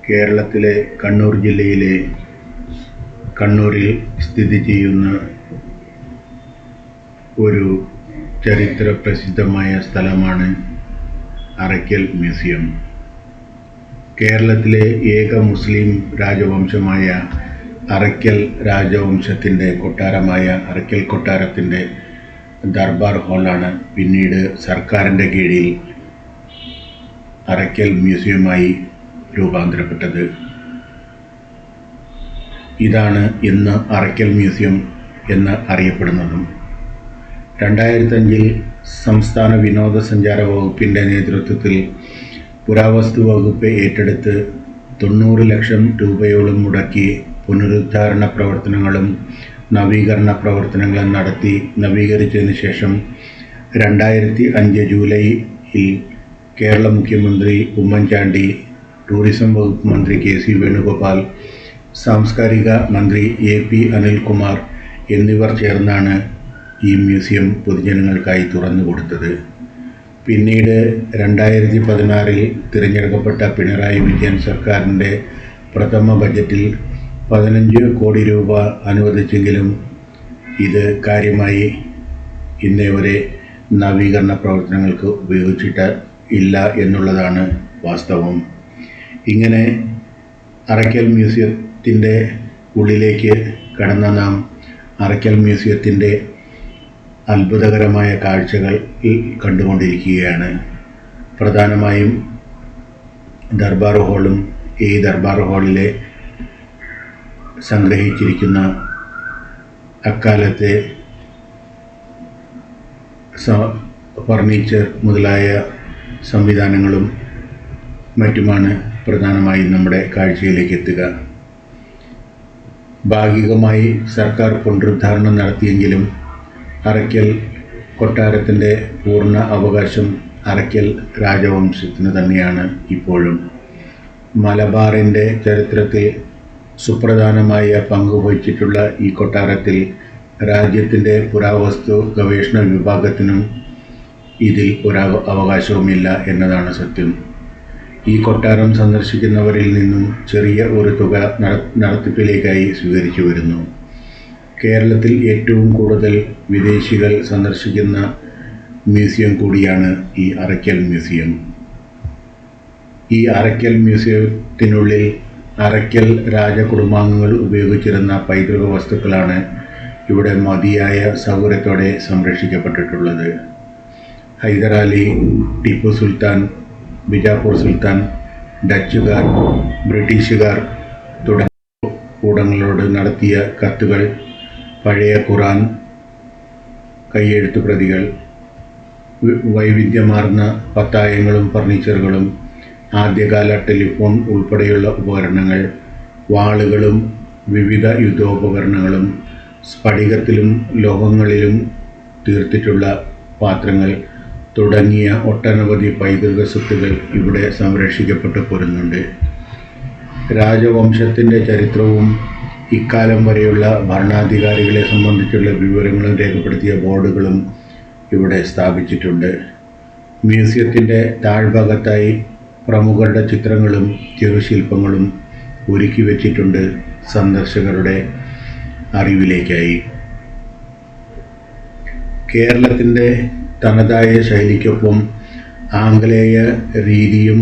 കേരളത്തിലെ കണ്ണൂർ ജില്ലയിലെ കണ്ണൂരിൽ സ്ഥിതി ചെയ്യുന്ന ഒരു ചരിത്ര പ്രസിദ്ധമായ സ്ഥലമാണ് അറയ്ക്കൽ മ്യൂസിയം. കേരളത്തിലെ ഏക മുസ്ലിം രാജവംശമായ അറയ്ക്കൽ രാജവംശത്തിൻ്റെ കൊട്ടാരമായ അറയ്ക്കൽ കൊട്ടാരത്തിൻ്റെ ദർബാർ ഹാളാണ് പിന്നീട് സർക്കാരിൻ്റെ കീഴിൽ അറയ്ക്കൽ മ്യൂസിയമായി രൂപാന്തരപ്പെട്ടത്. ഇതാണ് ഇന്ന് അറയ്ക്കൽ മ്യൂസിയം എന്ന് അറിയപ്പെടുന്നതും. 2005 സംസ്ഥാന വിനോദസഞ്ചാര വകുപ്പിൻ്റെ നേതൃത്വത്തിൽ പുരാവസ്തു വകുപ്പ് ഏറ്റെടുത്ത് 90 ലക്ഷം രൂപയോളം മുടക്കി പുനരുദ്ധാരണ പ്രവർത്തനങ്ങളും നവീകരണ പ്രവർത്തനങ്ങളും നടത്തി നവീകരിച്ചതിന് ശേഷം 2005 ജൂലൈയിൽ കേരള മുഖ്യമന്ത്രി ഉമ്മൻചാണ്ടി, ടൂറിസം വകുപ്പ് മന്ത്രി KC വേണുഗോപാൽ, സാംസ്കാരിക മന്ത്രി AP അനിൽകുമാർ എന്നിവർ ചേർന്നാണ് ഈ മ്യൂസിയം പൊതുജനങ്ങൾക്കായി തുറന്നു കൊടുത്തത്. പിന്നീട് 2016 തിരഞ്ഞെടുക്കപ്പെട്ട പിണറായി വിജയൻ സർക്കാരിൻ്റെ പ്രഥമ ബജറ്റിൽ 15 കോടി രൂപ അനുവദിച്ചെങ്കിലും ഇത് കാര്യമായി ഇന്നേവരെ നവീകരണ പ്രവർത്തനങ്ങൾക്ക് ഉപയോഗിച്ചിട്ട് ഇല്ല എന്നുള്ളതാണ് വാസ്തവം. ഇങ്ങനെ അറയ്ക്കൽ മ്യൂസിയത്തിൻ്റെ ഉള്ളിലേക്ക് കടന്ന നാം അറയ്ക്കൽ മ്യൂസിയത്തിൻ്റെ അത്ഭുതകരമായ കാഴ്ചകൾ കണ്ടുകൊണ്ടിരിക്കുകയാണ്. പ്രധാനമായും ദർബാർ ഹാളും ഈ ദർബാർ ഹാളിലെ സംഗ്രഹിച്ചിരിക്കുന്ന അക്കാലത്തെ ഫർണിച്ചർ മുതലായ സംവിധാനങ്ങളും മറ്റുമാണ് പ്രധാനമായും നമ്മുടെ കാഴ്ചയിലേക്ക് എത്തുക. ഭാഗികമായി സർക്കാർ പുനരുദ്ധാരണം നടത്തിയെങ്കിലും അറയ്ക്കൽ കൊട്ടാരത്തിൻ്റെ പൂർണ്ണ അവകാശം അറയ്ക്കൽ രാജവംശത്തിന് തന്നെയാണ് ഇപ്പോഴും. മലബാറിൻ്റെ ചരിത്രത്തിൽ സുപ്രധാനമായ പങ്ക് വഹിച്ചിട്ടുള്ള ഈ കൊട്ടാരത്തിൽ രാജ്യത്തിൻ്റെ പുരാവസ്തു ഗവേഷണ വിഭാഗത്തിനും ഇതിൽ അവകാശവുമില്ല എന്നതാണ് സത്യം. ഈ കൊട്ടാരം സന്ദർശിക്കുന്നവരിൽ നിന്നും ചെറിയ ഒരു തുക നടത്തിപ്പിലേക്കായി സ്വീകരിച്ചു വരുന്നു. കേരളത്തിൽ ഏറ്റവും കൂടുതൽ വിദേശികൾ സന്ദർശിക്കുന്ന മ്യൂസിയം കൂടിയാണ് ഈ അറയ്ക്കൽ മ്യൂസിയം. ഈ അറയ്ക്കൽ മ്യൂസിയത്തിനുള്ളിൽ അറയ്ക്കൽ രാജകുടുംബാംഗങ്ങൾ ഉപയോഗിച്ചിരുന്ന പൈതൃക വസ്തുക്കളാണ് ഇവിടെ മതിയായ സൗകര്യത്തോടെ സംരക്ഷിക്കപ്പെട്ടിട്ടുള്ളത്. ഹൈദരാലി, ടിപ്പു സുൽത്താൻ, ബിജാപൂർ സുൽത്താൻ, ഡച്ചുകാർ, ബ്രിട്ടീഷുകാർ തുടങ്ങിയ കൂടങ്ങളോട് നടത്തിയ കത്തുകൾ, പഴയ ഖുറാൻ, കയ്യെഴുത്തു പ്രതികൾ, വൈവിധ്യമാർന്ന പത്തായങ്ങളും ഫർണിച്ചറുകളും, ആദ്യകാല ടെലിഫോൺ ഉൾപ്പെടെയുള്ള ഉപകരണങ്ങൾ, വാളുകളും വിവിധ യുദ്ധോപകരണങ്ങളും, സ്ഫടികത്തിലും ലോഹങ്ങളിലും തീർത്തിട്ടുള്ള പാത്രങ്ങൾ തുടങ്ങിയ ഒട്ടനവധി പൈതൃക സ്വത്തുകൾ ഇവിടെ സംരക്ഷിക്കപ്പെട്ടു പോരുന്നുണ്ട്. രാജവംശത്തിൻ്റെ ചരിത്രവും ഇക്കാലം വരെയുള്ള ഭരണാധികാരികളെ സംബന്ധിച്ചുള്ള വിവരങ്ങളും രേഖപ്പെടുത്തിയ ബോർഡുകളും ഇവിടെ സ്ഥാപിച്ചിട്ടുണ്ട്. മ്യൂസിയത്തിൻ്റെ താഴ്ഭാഗത്തായി പ്രമുഖരുടെ ചിത്രങ്ങളും ചെറുശില്പങ്ങളും ഒരുക്കി വച്ചിട്ടുണ്ട് സന്ദർശകരുടെ അറിവിലേക്കായി. കേരളത്തിൻ്റെ തനതായ ശൈലിക്കൊപ്പം ആംഗലേയ രീതിയും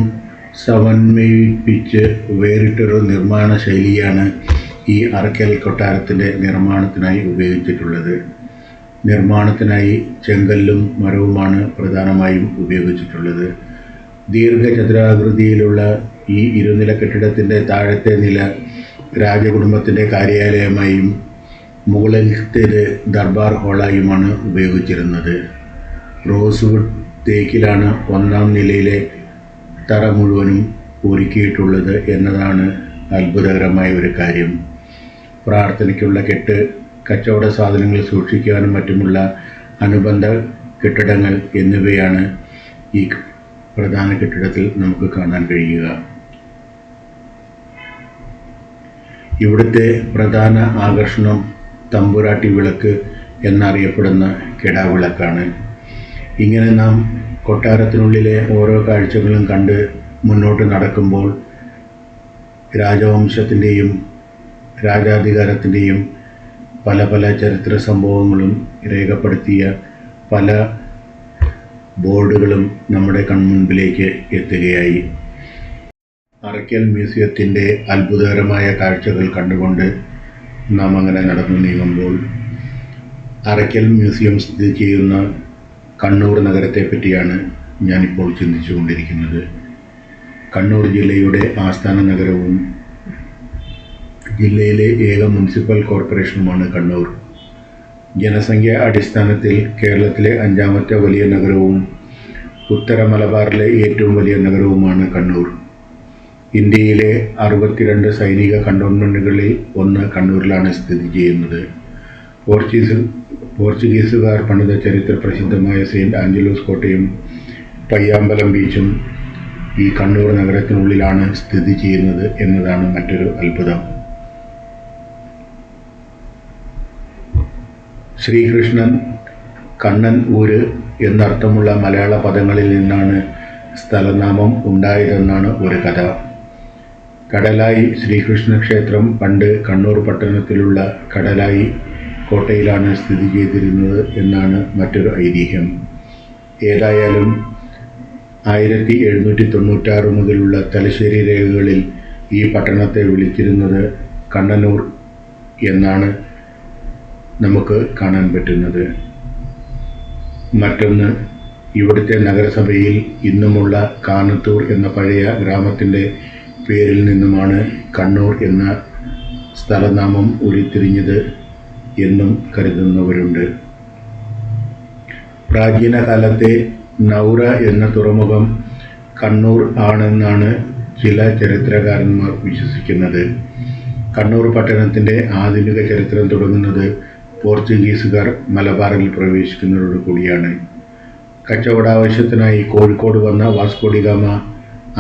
സമന്വയിപ്പിച്ച് വേറിട്ടൊരു നിർമ്മാണ ശൈലിയാണ് ഈ അറയ്ക്കൽ കൊട്ടാരത്തിൻ്റെ നിർമ്മാണത്തിനായി ഉപയോഗിച്ചിട്ടുള്ളത്. നിർമ്മാണത്തിനായി ചെങ്കല്ലും മരവുമാണ് പ്രധാനമായും ഉപയോഗിച്ചിട്ടുള്ളത്. ദീർഘചതുരാകൃതിയിലുള്ള ഈ ഇരുനില കെട്ടിടത്തിൻ്റെ താഴത്തെ നില രാജകുടുംബത്തിൻ്റെ കാര്യാലയമായും മുകളിലത്തേത് ദർബാർ ഹാളായുമാണ് ഉപയോഗിച്ചിരുന്നത്. റോസ്വുഡ് തേക്കിലാണ് 1-ാം നിലയിലെ തറ മുഴുവനും ഒരുക്കിയിട്ടുള്ളത് എന്നതാണ് അത്ഭുതകരമായ ഒരു കാര്യം. പ്രാർത്ഥനയ്ക്കുള്ള കെട്ട്, കച്ചവട സാധനങ്ങൾ സൂക്ഷിക്കാനും മറ്റുമുള്ള അനുബന്ധ കെട്ടിടങ്ങൾ എന്നിവയാണ് ഈ പ്രധാന കെട്ടിടത്തിൽ നമുക്ക് കാണാൻ കഴിയുക. ഇവിടുത്തെ പ്രധാന ആകർഷണം തമ്പുരാട്ടി വിളക്ക് എന്നറിയപ്പെടുന്ന കിടാവിളക്കാണ്. ഇങ്ങനെ നാം കൊട്ടാരത്തിനുള്ളിലെ ഓരോ കാഴ്ചകളും കണ്ട് മുന്നോട്ട് നടക്കുമ്പോൾ രാജവംശത്തിൻ്റെയും രാജാധികാരത്തിൻ്റെയും പല പല ചരിത്ര സംഭവങ്ങളും രേഖപ്പെടുത്തിയ പല ബോർഡുകളും നമ്മുടെ കൺമുൻപിലേക്ക് എത്തുകയായി. അറയ്ക്കൽ മ്യൂസിയത്തിൻ്റെ അത്ഭുതകരമായ കാഴ്ചകൾ കണ്ടുകൊണ്ട് നാം അങ്ങനെ നടന്നു നീങ്ങുമ്പോൾ അറയ്ക്കൽ മ്യൂസിയം സ്ഥിതി ചെയ്യുന്ന കണ്ണൂർ നഗരത്തെ പറ്റിയാണ് ഞാനിപ്പോൾ ചിന്തിച്ചു കൊണ്ടിരിക്കുന്നത്. കണ്ണൂർ ജില്ലയുടെ ആസ്ഥാന നഗരവും ജില്ലയിലെ ഏക മുനിസിപ്പൽ കോർപ്പറേഷനുമാണ് കണ്ണൂർ. ജനസംഖ്യ അടിസ്ഥാനത്തിൽ കേരളത്തിലെ 5ാമത്തെ വലിയ നഗരവും ഉത്തര മലബാറിലെ ഏറ്റവും വലിയ നഗരവുമാണ് കണ്ണൂർ. ഇന്ത്യയിലെ 62 സൈനിക കണ്ടോൺമെൻറ്റുകളിൽ ഒന്ന് കണ്ണൂരിലാണ് സ്ഥിതി ചെയ്യുന്നത്. പോർച്ചുഗീസുകാർ പണിത ചരിത്ര പ്രസിദ്ധമായ സെയിൻറ്റ് ആഞ്ചലോസ് കോട്ടയും പയ്യാമ്പലം ബീച്ചും ഈ കണ്ണൂർ നഗരത്തിനുള്ളിലാണ് സ്ഥിതി ചെയ്യുന്നത് എന്നതാണ് മറ്റൊരു അത്ഭുതം. ശ്രീകൃഷ്ണൻ കണ്ണൻ ഊര് എന്നർത്ഥമുള്ള മലയാള പദങ്ങളിൽ നിന്നാണ് സ്ഥലനാമം ഉണ്ടായതെന്നാണ് ഒരു കഥ. കടലായി ശ്രീകൃഷ്ണ ക്ഷേത്രം പണ്ട് കണ്ണൂർ പട്ടണത്തിലുള്ള കടലായി കോട്ടയിലാണ് സ്ഥിതി ചെയ്തിരുന്നത് എന്നാണ് മറ്റൊരു ഐതിഹ്യം. ഏതായാലും 1796 മുതലുള്ള തലശ്ശേരി രേഖകളിൽ ഈ പട്ടണത്തെ വിളിച്ചിരുന്നത് കണ്ണനൂർ എന്നാണ് നമുക്ക് കാണാൻ പറ്റുന്നത്. മറ്റൊന്ന്, ഇവിടുത്തെ നഗരസഭയിൽ ഇന്നുമുള്ള കാനത്തൂർ എന്ന പഴയ ഗ്രാമത്തിൻ്റെ പേരിൽ നിന്നുമാണ് കണ്ണൂർ എന്ന സ്ഥലനാമം ഉരുത്തിരിഞ്ഞത് എന്നും കരുതുന്നവരുണ്ട്. പ്രാചീന കാലത്തെ നൗറ എന്ന തുറമുഖം കണ്ണൂർ ആണെന്നാണ് ചില ചരിത്രകാരന്മാർ വിശ്വസിക്കുന്നത്. കണ്ണൂർ പട്ടണത്തിൻ്റെ ആധുനിക ചരിത്രം തുടങ്ങുന്നത് പോർച്ചുഗീസുകാർ മലബാറിൽ പ്രവേശിക്കുന്നതോടു കൂടിയാണ്. കച്ചവടാവശ്യത്തിനായി കോഴിക്കോട് വന്ന വാസ്കോ ഡി ഗാമ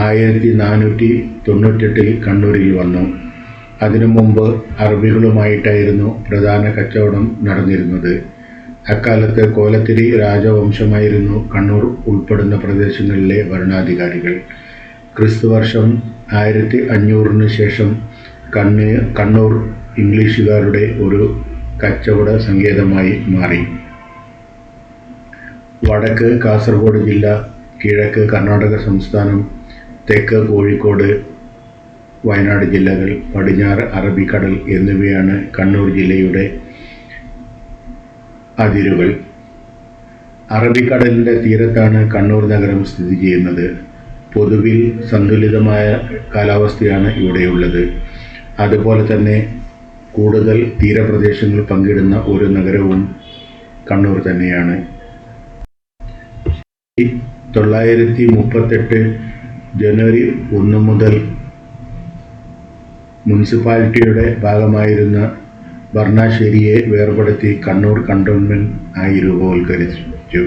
1498 കണ്ണൂരിൽ വന്നു. അതിനു മുമ്പ് അറബികളുമായിട്ടായിരുന്നു പ്രധാന കച്ചവടം നടന്നിരുന്നത്. അക്കാലത്ത് കോലത്തിരി രാജവംശമായിരുന്നു കണ്ണൂർ ഉൾപ്പെടുന്ന പ്രദേശങ്ങളിലെ ഭരണാധികാരികൾ. ക്രിസ്തുവർഷം 1500 ശേഷം കണ്ണൂർ ഇംഗ്ലീഷുകാരുടെ ഒരു കച്ചവട സങ്കേതമായി മാറി. വടക്ക് കാസർഗോഡ് ജില്ല, കിഴക്ക് കർണാടക സംസ്ഥാനം, തെക്ക് കോഴിക്കോട്, വയനാട് ജില്ലകൾ, പടിഞ്ഞാറ് അറബിക്കടൽ എന്നിവയാണ് കണ്ണൂർ ജില്ലയുടെ അതിരുകൾ. അറബിക്കടലിൻ്റെ തീരത്താണ് കണ്ണൂർ നഗരം സ്ഥിതി ചെയ്യുന്നത്. പൊതുവിൽ സന്തുലിതമായ കാലാവസ്ഥയാണ് ഇവിടെയുള്ളത്. അതുപോലെ തന്നെ കൂടുതൽ തീരപ്രദേശങ്ങൾ പങ്കിടുന്ന ഒരു നഗരവും കണ്ണൂർ തന്നെയാണ്. 1938 ജനുവരി 1 മുതൽ മുനിസിപ്പാലിറ്റിയുടെ ഭാഗമായിരുന്ന ഭർണാശ്ശേരിയെ വേർപെടുത്തി കണ്ണൂർ കണ്ടോൺമെൻറ് ആയി രൂപവൽക്കരിച്ചു.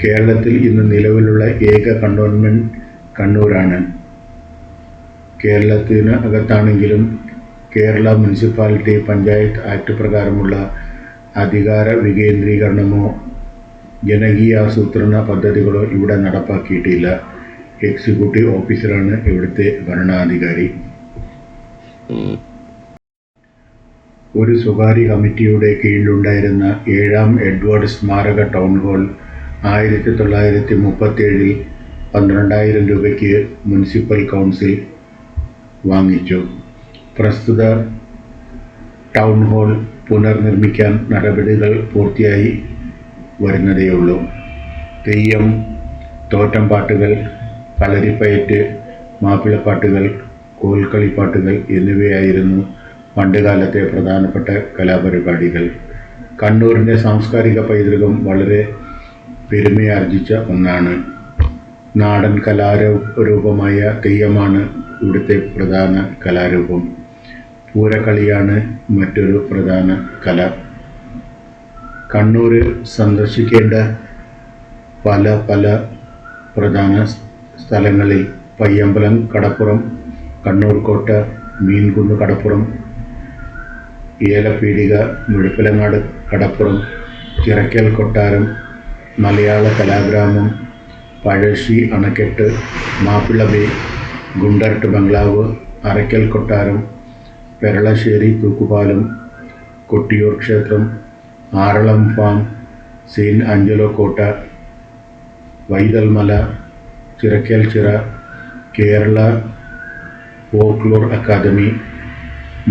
കേരളത്തിൽ ഇന്ന് നിലവിലുള്ള ഏക കണ്ടോൺമെൻറ് കണ്ണൂരാണ്. കേരളത്തിന് അകത്താണെങ്കിലും കേരള മുനിസിപ്പാലിറ്റി പഞ്ചായത്ത് ആക്ട് പ്രകാരമുള്ള അധികാര വികേന്ദ്രീകരണമോ ജനകീയാസൂത്രണ പദ്ധതികളോ ഇവിടെ നടപ്പാക്കിയിട്ടില്ല. എക്സിക്യൂട്ടീവ് ഓഫീസറാണ് ഇവിടുത്തെ ഭരണാധികാരി. ഒരു സ്വകാര്യ കമ്മിറ്റിയുടെ കീഴിലുണ്ടായിരുന്ന 7ാം എഡ്വേർഡ് സ്മാരക ടൗൺ ഹാൾ 1937 12,000 രൂപയ്ക്ക് മുനിസിപ്പൽ കൗൺസിൽ വാങ്ങിച്ചു. പ്രസ്തുത ടൗൺ ഹാൾ പുനർനിർമ്മിക്കാൻ നടപടികൾ പൂർത്തിയായി വരുന്നതേയുള്ളൂ. തെയ്യം, തോറ്റംപാട്ടുകൾ, കളരിപ്പയറ്റ്, മാപ്പിളപ്പാട്ടുകൾ, കോൽക്കളിപ്പാട്ടുകൾ എന്നിവയായിരുന്നു പണ്ടുകാലത്തെ പ്രധാനപ്പെട്ട കലാപരിപാടികൾ. കണ്ണൂരിൻ്റെ സാംസ്കാരിക പൈതൃകം വളരെ പെരുമയാർജിച്ച ഒന്നാണ്. നാടൻ കലാരൂപമായ തെയ്യമാണ് ഇവിടുത്തെ പ്രധാന കലാരൂപം. പൂരക്കളിയാണ് മറ്റൊരു പ്രധാന കല. കണ്ണൂർ സന്ദർശിക്കേണ്ട പല പ്രധാന സ്ഥലങ്ങളിൽ പയ്യമ്പലം കടപ്പുറം, കണ്ണൂർ കോട്ട, മീൻകുന്ന് കടപ്പുറം, ഏലപ്പീടിക, മുഴപ്പിലങ്ങാട് കടപ്പുറം, ചിറക്കൽ കൊട്ടാരം, മലയാള കലാഗ്രാമം, പഴശ്ശി അണക്കെട്ട്, മാപ്പിള ബേ, ഗുണ്ടർട്ട് ബംഗ്ലാവ്, അറയ്ക്കൽ കൊട്ടാരം, പെരളശ്ശേരി തൂക്കുപാലം, കൊട്ടിയൂർ ക്ഷേത്രം, ആറളം ഫാം, സെയിൻറ്റ് ആഞ്ചലോ കോട്ട, വൈതൽമല, ചിറക്കൽ ചിറ, കേരള ഫോക്ലോർ അക്കാദമി,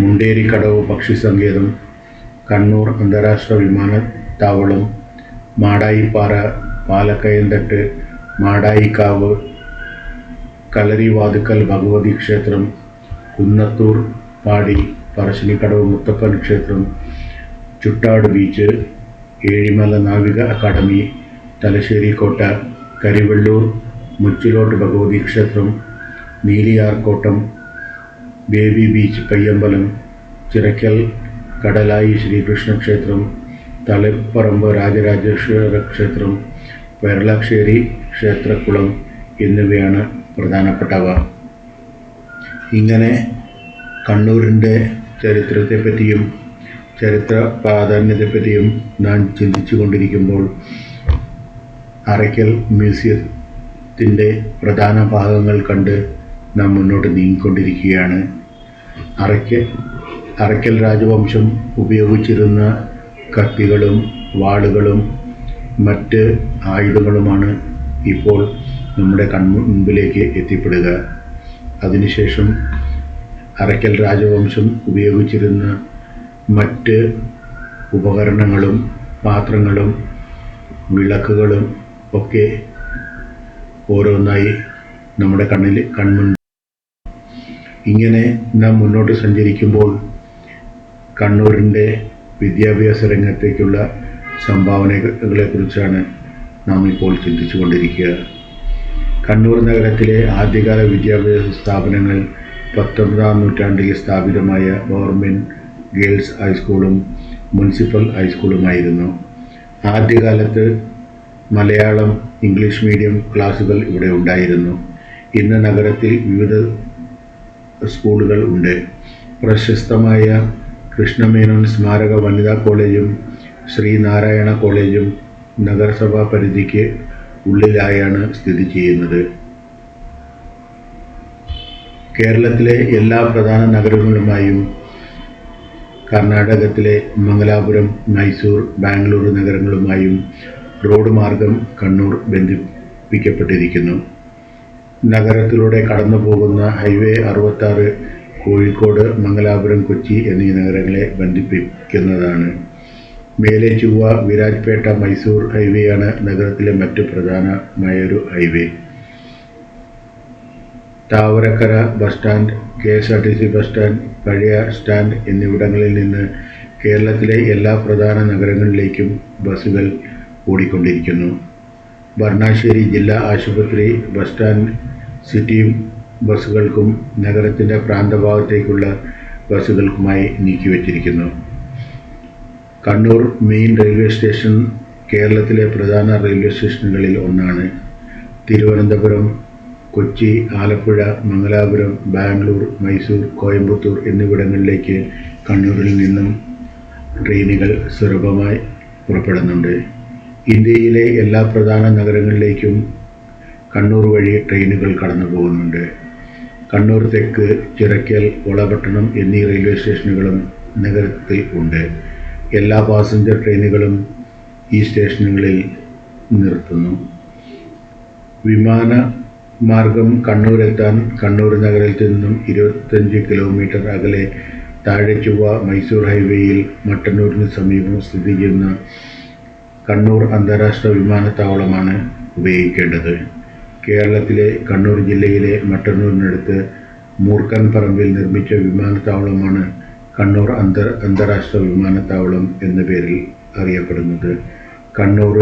മുണ്ടേരിക്കടവ് പക്ഷി സങ്കേതം, കണ്ണൂർ അന്താരാഷ്ട്ര വിമാനത്താവളം, മാടായിപ്പാറ, പാലക്കയംതട്ട്, മാടായിക്കാവ്, കളരിവാതുക്കൽ ഭഗവതി ക്ഷേത്രം, കുന്നത്തൂർ പാടി, പറശ്ശിനിക്കടവ് മുത്തപ്പൻ ക്ഷേത്രം, ചുട്ടാട് ബീച്ച്, ഏഴിമല നാവിക അക്കാദമി, തലശ്ശേരി കോട്ട, കരിവെള്ളൂർ മുച്ചിലോട്ട് ഭഗവതി ക്ഷേത്രം, നീലിയാർക്കോട്ടം, ബേബി ബീച്ച് പയ്യമ്പലം, ചിറക്കൽ കടലായി ശ്രീകൃഷ്ണ ക്ഷേത്രം, തളിപ്പറമ്പ് രാജരാജേശ്വര ക്ഷേത്രം, പെരളശ്ശേരി ക്ഷേത്രക്കുളം എന്നിവയാണ് പ്രധാനപ്പെട്ടവ. ഇങ്ങനെ കണ്ണൂരിൻ്റെ ചരിത്രത്തെപ്പറ്റിയും ചരിത്ര പ്രാധാന്യത്തെപ്പറ്റിയും നാം ചിന്തിച്ചു കൊണ്ടിരിക്കുമ്പോൾ അറയ്ക്കൽ മ്യൂസിയത്തിൻ്റെ പ്രധാന ഭാഗങ്ങൾ കണ്ട് നാം മുന്നോട്ട് നീങ്ങിക്കൊണ്ടിരിക്കുകയാണ്. അറയ്ക്കൽ രാജവംശം ഉപയോഗിച്ചിരുന്ന കത്തികളും വാളുകളും മറ്റ് ആയുധങ്ങളുമാണ് ഇപ്പോൾ നമ്മുടെ കൺമുമ്പിലേക്ക് എത്തിപ്പെടുക. അതിനുശേഷം അറയ്ക്കൽ രാജവംശം ഉപയോഗിച്ചിരുന്ന മറ്റ് ഉപകരണങ്ങളും പാത്രങ്ങളും വിളക്കുകളും ഒക്കെ ഓരോന്നായി നമ്മുടെ കൺമുൻപിൽ. ഇങ്ങനെ നാം മുന്നോട്ട് സഞ്ചരിക്കുമ്പോൾ കണ്ണൂരിൻ്റെ വിദ്യാഭ്യാസ രംഗത്തേക്കുള്ള സംഭാവനകളെക്കുറിച്ചാണ് നാം ഇപ്പോൾ ചിന്തിച്ചു കൊണ്ടിരിക്കുക. കണ്ണൂർ നഗരത്തിലെ ആദ്യകാല വിദ്യാഭ്യാസ സ്ഥാപനങ്ങൾ 19-ാം നൂറ്റാണ്ടിൽ സ്ഥാപിതമായ ഗവൺമെൻറ് ഗേൾസ് ഹൈസ്കൂളും മുനിസിപ്പൽ ഹൈസ്കൂളുമായിരുന്നു. ആദ്യകാലത്ത് മലയാളം, ഇംഗ്ലീഷ് മീഡിയം ക്ലാസുകൾ ഇവിടെ ഉണ്ടായിരുന്നു. ഇന്ന് നഗരത്തിൽ വിവിധ സ്കൂളുകൾ ഉണ്ട്. പ്രശസ്തമായ കൃഷ്ണമേനോൻ സ്മാരക വനിതാ കോളേജും ശ്രീനാരായണ കോളേജും നഗരസഭാ പരിധിക്ക് ഉള്ളിലായാണ് സ്ഥിതി ചെയ്യുന്നത്. കേരളത്തിലെ എല്ലാ പ്രധാന നഗരങ്ങളുമായും കർണാടകത്തിലെ മംഗലാപുരം, മൈസൂർ, ബാംഗ്ലൂർ നഗരങ്ങളുമായും റോഡ് മാർഗം കണ്ണൂർ ബന്ധിപ്പിക്കപ്പെട്ടിരിക്കുന്നു. നഗരത്തിലൂടെ കടന്നു പോകുന്ന ഹൈവേ 66 കോഴിക്കോട്, മംഗലാപുരം, കൊച്ചി എന്നീ നഗരങ്ങളെ ബന്ധിപ്പിക്കുന്നതാണ്. മേലെ ചൊവ്വ, വിരാജ്പേട്ട, മൈസൂർ ഹൈവേയാണ് നഗരത്തിലെ മറ്റു പ്രധാനമായൊരു highway. Thavakkara bus stand, KSRTC bus stand, പഴയ സ്റ്റാൻഡ് എന്നിവിടങ്ങളിൽ നിന്ന് കേരളത്തിലെ എല്ലാ പ്രധാന നഗരങ്ങളിലേക്കും ബസ്സുകൾ ഓടിക്കൊണ്ടിരിക്കുന്നു. ഭരണാശ്ശേരി ജില്ലാ ആശുപത്രി ബസ് സ്റ്റാൻഡ് സിറ്റി ബസ്സുകൾക്കും നഗരത്തിൻ്റെ പ്രാന്തഭാഗത്തേക്കുള്ള ബസ്സുകൾക്കുമായി നീക്കിവച്ചിരിക്കുന്നു. കണ്ണൂർ മെയിൻ റെയിൽവേ സ്റ്റേഷൻ കേരളത്തിലെ പ്രധാന റെയിൽവേ സ്റ്റേഷനുകളിൽ ഒന്നാണ്. തിരുവനന്തപുരം, കൊച്ചി, ആലപ്പുഴ, മംഗലാപുരം, ബാംഗ്ലൂർ, മൈസൂർ, കോയമ്പത്തൂർ എന്നിവിടങ്ങളിലേക്ക് കണ്ണൂരിൽ നിന്നും ട്രെയിനുകൾ സുലഭമായി പുറപ്പെടുന്നുണ്ട്. ഇന്ത്യയിലെ എല്ലാ പ്രധാന നഗരങ്ങളിലേക്കും കണ്ണൂർ വഴി ട്രെയിനുകൾ കടന്നു പോകുന്നുണ്ട്. കണ്ണൂർ തെക്ക്, ചിറക്കൽ, വളപട്ടണം എന്നീ റെയിൽവേ സ്റ്റേഷനുകളും നഗരത്തിൽ ഉണ്ട്. എല്ലാ പാസഞ്ചർ ട്രെയിനുകളും ഈ സ്റ്റേഷനുകളിൽ നിർത്തുന്നു. വിമാന മാർഗം കണ്ണൂരെത്താൻ കണ്ണൂർ നഗരത്തിൽ നിന്നും 25 കിലോമീറ്റർ അകലെ താഴെ ചൊവ്വ മൈസൂർ ഹൈവേയിൽ മട്ടന്നൂരിന് സമീപം സ്ഥിതി ചെയ്യുന്ന കണ്ണൂർ അന്താരാഷ്ട്ര വിമാനത്താവളമാണ് ഉപയോഗിക്കേണ്ടത്. കേരളത്തിലെ കണ്ണൂർ ജില്ലയിലെ മട്ടന്നൂരിനടുത്ത് മൂർക്കൻ പറമ്പിൽ നിർമ്മിച്ച വിമാനത്താവളമാണ് കണ്ണൂർ അന്താരാഷ്ട്ര വിമാനത്താവളം എന്ന പേരിൽ അറിയപ്പെടുന്നത്. കണ്ണൂർ,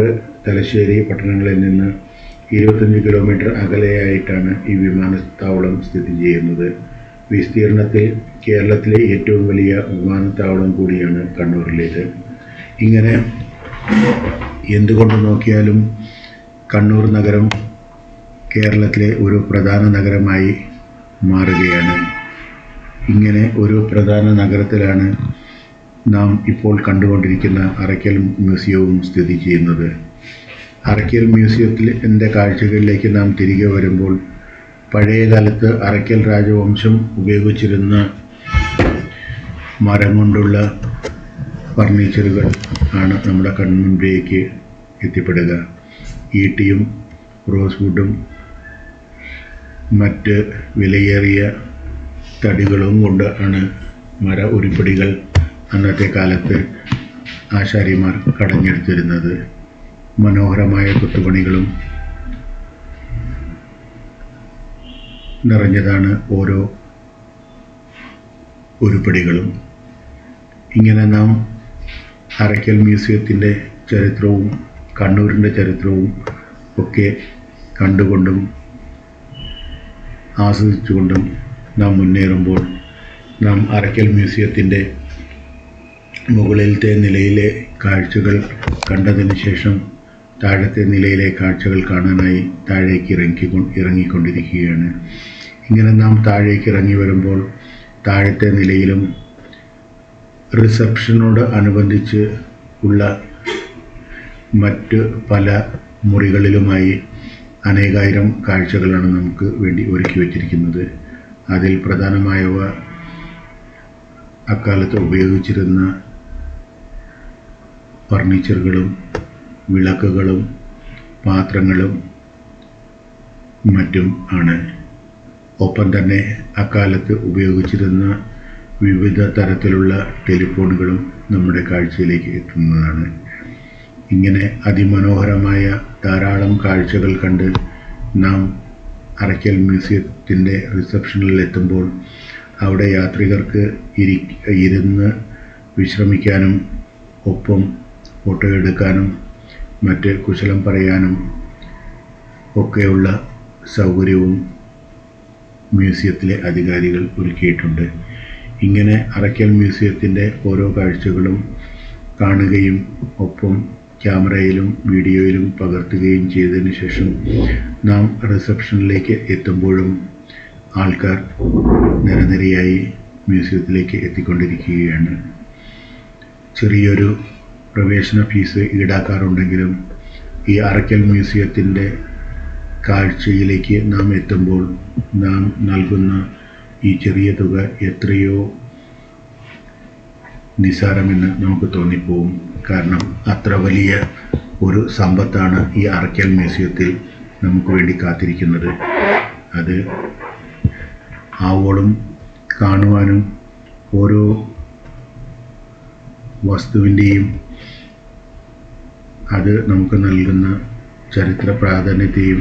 തലശ്ശേരി പട്ടണങ്ങളിൽ നിന്ന് 25 കിലോമീറ്റർ അകലെയായിട്ടാണ് ഈ വിമാനത്താവളം സ്ഥിതി ചെയ്യുന്നത്. വിസ്തീർണത്തിൽ കേരളത്തിലെ ഏറ്റവും വലിയ വിമാനത്താവളം കൂടിയാണ് കണ്ണൂരിലേത്. ഇങ്ങനെ എന്തുകൊണ്ട് നോക്കിയാലും കണ്ണൂർ നഗരം കേരളത്തിലെ ഒരു പ്രധാന നഗരമായി മാറുകയാണ്. ഇങ്ങനെ ഒരു പ്രധാന നഗരത്തിലാണ് നാം ഇപ്പോൾ കണ്ടുകൊണ്ടിരിക്കുന്ന അറയ്ക്കൽ മ്യൂസിയവും സ്ഥിതി ചെയ്യുന്നത്. അറയ്ക്കൽ മ്യൂസിയത്തിൻ്റെ കാഴ്ചകളിലേക്ക് നാം തിരികെ വരുമ്പോൾ പഴയ കാലത്ത് അറയ്ക്കൽ രാജവംശം ഉപയോഗിച്ചിരുന്ന മരം കൊണ്ടുള്ള ഫർണിച്ചറുകൾ ആണ് നമ്മുടെ കൺമുൻപിലേക്ക് എത്തിപ്പെടുക. ഈട്ടിയും റോസ് വുഡും മറ്റ് വിലയേറിയ തടികളും കൊണ്ട് ആണ് മര ഉരുപ്പടികൾ അന്നത്തെ കാലത്ത് ആശാരിമാർ കടഞ്ഞെടുത്തിരുന്നത്. മനോഹരമായ കൊത്തുപണികളും നിറഞ്ഞതാണ് ഓരോ ഉരുപ്പടികളും. ഇങ്ങനെ നാം അറയ്ക്കൽ മ്യൂസിയത്തിൻ്റെ ചരിത്രവും കണ്ണൂരിൻ്റെ ചരിത്രവും ഒക്കെ കണ്ടുകൊണ്ടും ആസ്വദിച്ചുകൊണ്ടും നാം മുന്നേറുമ്പോൾ നാം അറയ്ക്കൽ മ്യൂസിയത്തിൻ്റെ മുകളിലത്തെ നിലയിലെ കാഴ്ചകൾ കണ്ടതിന് ശേഷം താഴത്തെ നിലയിലെ കാഴ്ചകൾ കാണാനായി താഴേക്ക് ഇറങ്ങിക്കൊണ്ടിരിക്കുകയാണ്. ഇങ്ങനെ നാം താഴേക്ക് ഇറങ്ങി വരുമ്പോൾ താഴത്തെ നിലയിലും റിസപ്ഷനോട് അനുബന്ധിച്ച് ഉള്ള മറ്റ് പല മുറികളിലുമായി അനേകായിരം കാഴ്ചകളാണ് നമുക്ക് വേണ്ടി ഒരുക്കി വച്ചിരിക്കുന്നത്. അതിൽ പ്രധാനമായവ അക്കാലത്ത് ഉപയോഗിച്ചിരുന്ന ഫർണിച്ചറുകളും വിളക്കുകളും പാത്രങ്ങളും മറ്റും ആണ്. ഒപ്പം തന്നെ അക്കാലത്ത് ഉപയോഗിച്ചിരുന്ന വിവിധ തരത്തിലുള്ള ടെലിഫോണുകളും നമ്മുടെ കാഴ്ചയിലേക്ക് എത്തുന്നതാണ്. ഇങ്ങനെ അതിമനോഹരമായ ധാരാളം കാഴ്ചകൾ കണ്ട് നാം അറയ്ക്കൽ മ്യൂസിയത്തിൻ്റെ റിസപ്ഷനിൽ എത്തുമ്പോൾ അവിടെ യാത്രികർക്ക് ഇരുന്ന് വിശ്രമിക്കാനും ഒപ്പം ഫോട്ടോ എടുക്കാനും മറ്റ് കുശലം പറയാനും ഒക്കെയുള്ള സൗകര്യവും മ്യൂസിയത്തിലെ അധികാരികൾ ഒരുക്കിയിട്ടുണ്ട്. ഇങ്ങനെ അറയ്ക്കൽ മ്യൂസിയത്തിൻ്റെ ഓരോ കാഴ്ചകളും കാണുകയും ഒപ്പം ക്യാമറയിലും വീഡിയോയിലും പകർത്തുകയും ചെയ്തതിന് ശേഷം നാം റിസപ്ഷനിലേക്ക് എത്തുമ്പോഴും ആൾക്കാർ നിരനിരയായി മ്യൂസിയത്തിലേക്ക് എത്തിക്കൊണ്ടിരിക്കുകയാണ്. ചെറിയൊരു പ്രവേശന ഫീസ് ഈടാക്കാറുണ്ടെങ്കിലും ഈ അറയ്ക്കൽ മ്യൂസിയത്തിൻ്റെ കാഴ്ചയിലേക്ക് നാം എത്തുമ്പോൾ നാം നൽകുന്ന ഈ ചെറിയ തുക എത്രയോ നിസ്സാരമെന്ന് നമുക്ക് തോന്നിപ്പോവും. കാരണം അത്ര വലിയ ഒരു സമ്പത്താണ് ഈ അറയ്ക്കൽ മ്യൂസിയത്തിൽ നമുക്ക് വേണ്ടി കാത്തിരിക്കുന്നത്. അത് ആവോളം കാണുവാനും ഓരോ വസ്തുവിൻ്റെയും അത് നമുക്ക് നൽകുന്ന ചരിത്ര പ്രാധാന്യത്തെയും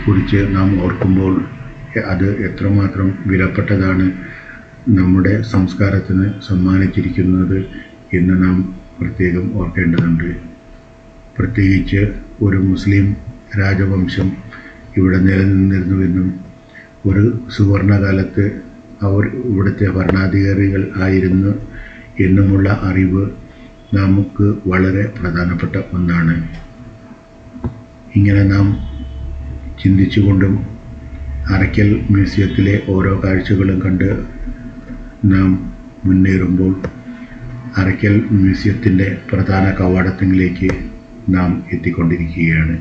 കുറിച്ച് നാം ഓർക്കുമ്പോൾ അത് എത്രമാത്രം വിലപ്പെട്ടതാണ് നമ്മുടെ സംസ്കാരത്തിന് സമ്മാനിച്ചിരിക്കുന്നത് എന്ന് നാം പ്രത്യേകം ഓർക്കേണ്ടതുണ്ട്. പ്രത്യേകിച്ച് ഒരു മുസ്ലിം രാജവംശം ഇവിടെ നിലനിന്നിരുന്നുവെന്നും ഒരു സുവർണകാലത്ത് അവർ ഇവിടുത്തെ ഭരണാധികാരികൾ ആയിരുന്നു എന്നുമുള്ള അറിവ് നമുക്ക് വളരെ പ്രധാനപ്പെട്ട ഒന്നാണ്. ഇങ്ങനെ നാം ചിന്തിച്ചുകൊണ്ടും അറയ്ക്കൽ മ്യൂസിയത്തിലെ ഓരോ കാഴ്ചകളും കണ്ട് നാം മുന്നേറുമ്പോൾ അറയ്ക്കൽ മ്യൂസിയത്തിൻ്റെ പ്രധാന കവാടത്തിലേക്ക് നാം എത്തിക്കൊണ്ടിരിക്കുകയാണ്.